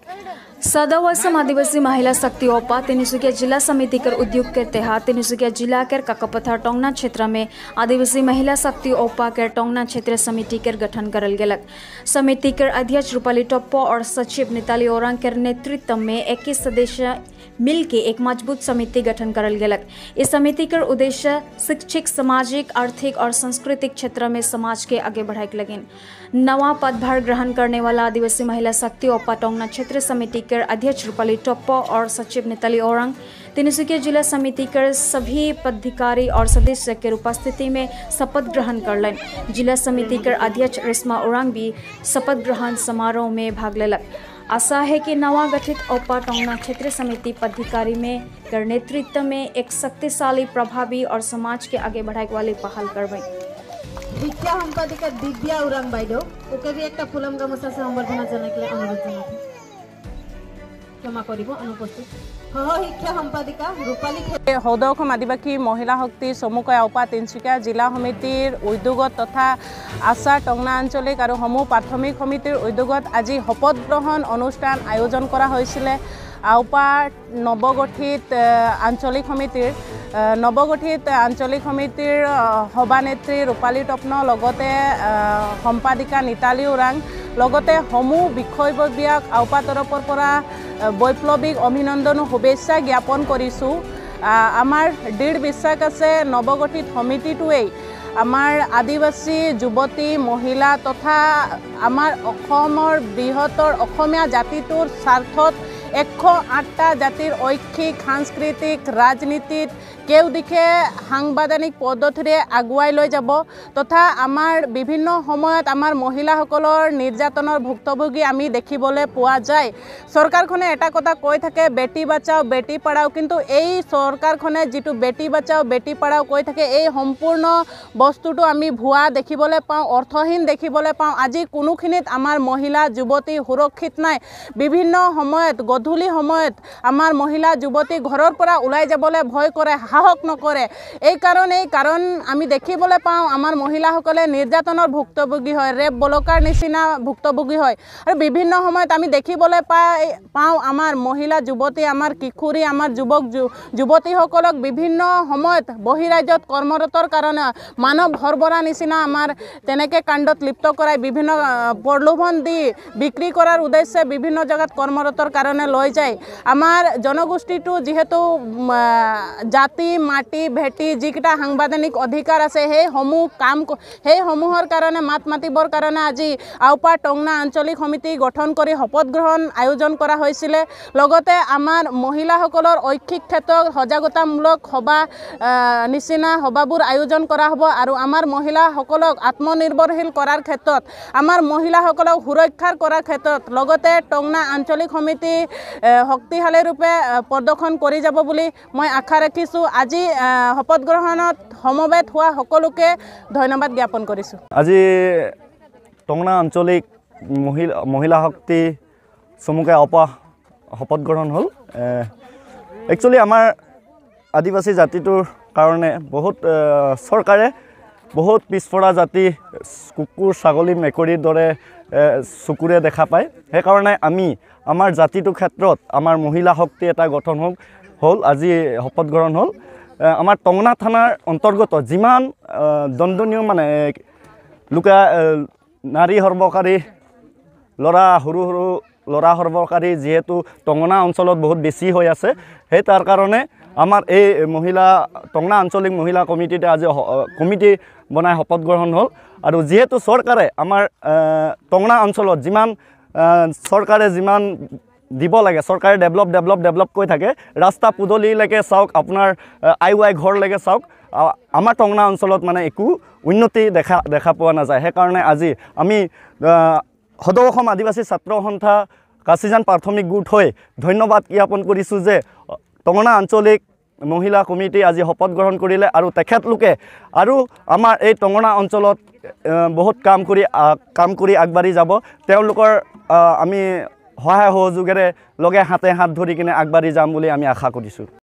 सदव असम आदिवासी महिला शक्ति ओपा तिनसुकिया जिला समिति कर उद्योग के तहत तिनसुकिया जिला के काकापथर टोंगना क्षेत्र में आदिवासी महिला शक्ति ओपा के टोंगना क्षेत्र समिति के गठन करल गेलक। समिति के अध्यक्ष रूपाली टप्पो और सचिव निताली ओरांग के नेतृत्व में 21 सदस्य मिल के एक मजबूत समिति गठन करल गेलक। इस समिति का उद्देश्य शैक्षिक, सामाजिक, आर्थिक और सांस्कृतिक क्षेत्र में समाज के आगे बढ़ाए लगिन। नवा पदभार ग्रहण करने वाला आदिवासी महिला शक्ति ओपा टोंगना क्षेत्र समिति के अध्यक्ष रूपाली टप्पो और सचिव निताली ओरांग तिनसुकिया जिला समिति के सभी पदाधिकारी और सदस्य के उपस्थिति में शपथ ग्रहण करलन। जिला समिति के अध्यक्ष रेशमा ओरांग भी शपथ ग्रहण समारोह में भाग लेलक। आशा है कि नवा गठित ओपा टोंगना क्षेत्र समिति पदाधिकारी में कर नेतृत्व में एक शक्तिशाली, प्रभावी और समाज के आगे बढ़ाए वाली पहल करवाई। विद्या सम्पादिका दिव्या ओरांग बाइदेव ओके भी एक फुलम गामोचा संबर्धना जनाइले अनुरोध जनाइले क्षमा करिब अनुपस्थित शिक्षा सम्पादिका रूपाली हौदौखम आदिवासी महिला शक्ति चमुकया ओपा तिनसुकिया जिला समितिर उद्योगत तथा आशा टोंगना आंचलिक और समूह प्राथमिक समितिर उद्योगत आज शपथ ग्रहण अनुष्ठान आयोजन करा होइसिले। ओपा नवगठित आंचलिक समितिर सभानेत्री रूपाली टप्पो लगते सम्पादिका निताली ओरांग लगते समूह বিষয়ববীয়াক ओपा तरफर পৰা वैप्लविक अभिनंदन शुभेच्छा ज्ञापन करिছোঁ। आमार दृढ़ विश्वास आछे नवगठित समितिटोৱে आमार आदिवासी युवती महिला तथा आमार अखोमर बृहत्तर अखमिया जातिटोर स्वार्थत 108टा जातिर ऐच्छिक, सांस्कृतिक, राजनीतित केउ दिखे साংবাদিক पद्धतिरे आगुवाई লৈ যাব तथा आमार विभिन्न সময়ত आमार महिलाসকলৰ निर्यातনৰ भुक्तभोगी आमी देखिबले পোৱা যায়। सरकारखने এটা কথা কৈ থাকে बेटी बचाओ बेटी पढ़ाओ, किंतु এই सरकारखने जिटु बेटी बचाओ बेटी पढ़ाओ কৈ থাকে এই সম্পূৰ্ণ বস্তুটো আমি ভুৱা দেখিবলে পাওঁ, অৰ্থহীন দেখিবলে পাওঁ। আজি কোনোখিনিত आमार महिला युवती सुरक्षित নাই। विभिन्न সময়ত गधूली সময়ত आमार महिला युवती घৰৰ পৰা ওলাই যাবলৈ ভয় কৰে, সাহস নকৰে। এই কাৰণ আমি দেখিবলৈ পাওঁ আমাৰ মহিলাসকলে নিৰ্যাতনৰ ভুক্তভোগী হয়, ৰেপ বলকাৰ নিচিনা ভুক্তভোগী হয়। আৰু বিভিন্ন সময়ত আমি দেখিবলৈ পাওঁ আমাৰ মহিলা যুৱতী, আমাৰ কিশোৰী, আমাৰ যুৱক যুৱতীসকলক বিভিন্ন সময়ত বহিৰাজ্যত কৰ্মৰতৰ কাৰণে মানৱ সৰবৰাহ নিচিনা আমাৰ তেনেকৈ কাণ্ডত লিপ্ত কৰাই বিভিন্ন প্ৰলোভন দি বিক্ৰী কৰাৰ উদ্দেশ্যে বিভিন্ন জায়গাত কৰ্মৰতৰ কাৰণে লৈ যায়। আমাৰ জনগোষ্ঠীটো যিহেতু জাতি মাটি ভেটি যিকেইটা সাংবিধানিক অধিকাৰ আছে সেই সমূহৰ কাৰণে মাত মাতিবৰ কাৰণে আজি ওপা টংনা আঞ্চলিক সমিতি গঠন কৰি শপত গ্ৰহণ আয়োজন কৰা হৈছিলে। লগতে আমাৰ মহিলাসকলৰ ঐচ্ছিক ক্ষেত্ৰত সজাগতামূলক সভা নিচিনা সভাবোৰ আয়োজন কৰা হ'ব আৰু আমাৰ মহিলাসকলক আত্মনিৰ্ভৰশীল কৰাৰ ক্ষেত্ৰত, আমাৰ মহিলাসকলক সুৰক্ষাৰ কৰাৰ ক্ষেত্ৰত লগতে টংনা আঞ্চলিক সমিতি শক্তিশালী ৰূপে প্ৰদৰ্শন কৰি যাব বুলি মই আশা ৰাখিছোঁ। আজি শপত গ্ৰহণত সমবেত হোৱা সকলোকে ধন্যবাদ জ্ঞাপন কৰিছোঁ। আজি টংনা আঞ্চলিক মহিলা শক্তি চমুকীয়া ওপা শপত গ্ৰহণ হ'ল। একচুৱেলি আমাৰ আদিবাসী জাতিটোৰ কাৰণে চৰকাৰে বহুত পিছপৰা জাতি কুকুৰ, ছাগলী, মেকুৰীৰ দৰে চকুৰে দেখা পায়। সেইকাৰণে আমাৰ জাতিটোৰ ক্ষেত্ৰত আমাৰ মহিলা শক্তি এটা গঠন হ'ল। আজি শপত গ্ৰহণ হ'ল। আমাৰ টংনা থানাৰ অন্তৰ্গত যিমান দণ্ডনীয় লোকে নাৰী সৰ্বকাৰী সৰু ল'ৰা সৰ্বকাৰী যিহেতু টংনা অঞ্চলত বহুত বেছি হৈ আছে, সেই তাৰ কাৰণে আমাৰ এই টংনা আঞ্চলিক মহিলা কমিটিতে আজি কমিটি বনাই শপত গ্ৰহণ হ'ল। আৰু যিহেতু চৰকাৰে আমাৰ টংনা অঞ্চলত চৰকাৰে যিমান দিব লাগে, চৰকাৰে ডেভেলপ কৈ থাকে, ৰাস্তা পদূলিলৈকে চাওক, আপোনাৰ আই ঘৰলৈকে চাওক, আমাৰ টংনা অঞ্চলত একো উন্নতি দেখা পোৱা নাযায়। সেইকাৰণে আজি আমি সদৌ অসম আদিবাসী ছাত্ৰ সন্থা কাচিজান প্ৰাথমিক গোট হৈ ধন্যবাদ জ্ঞাপন কৰিছোঁ যে টংনা আঞ্চলিক মহিলা কমিটি আজি শপত গ্ৰহণ কৰিলে আৰু তেখেতলোকে আৰু আমাৰ এই টংনা অঞ্চলত বহুত কাম কৰি আগবাঢ়ি যাব। তেওঁলোকৰ আমি সহায় সহযোগেৰে লগে হাতে হাত ধৰি কিনে আগবাঢ়ি যাম বুলি আমি আশা কৰিছোঁ।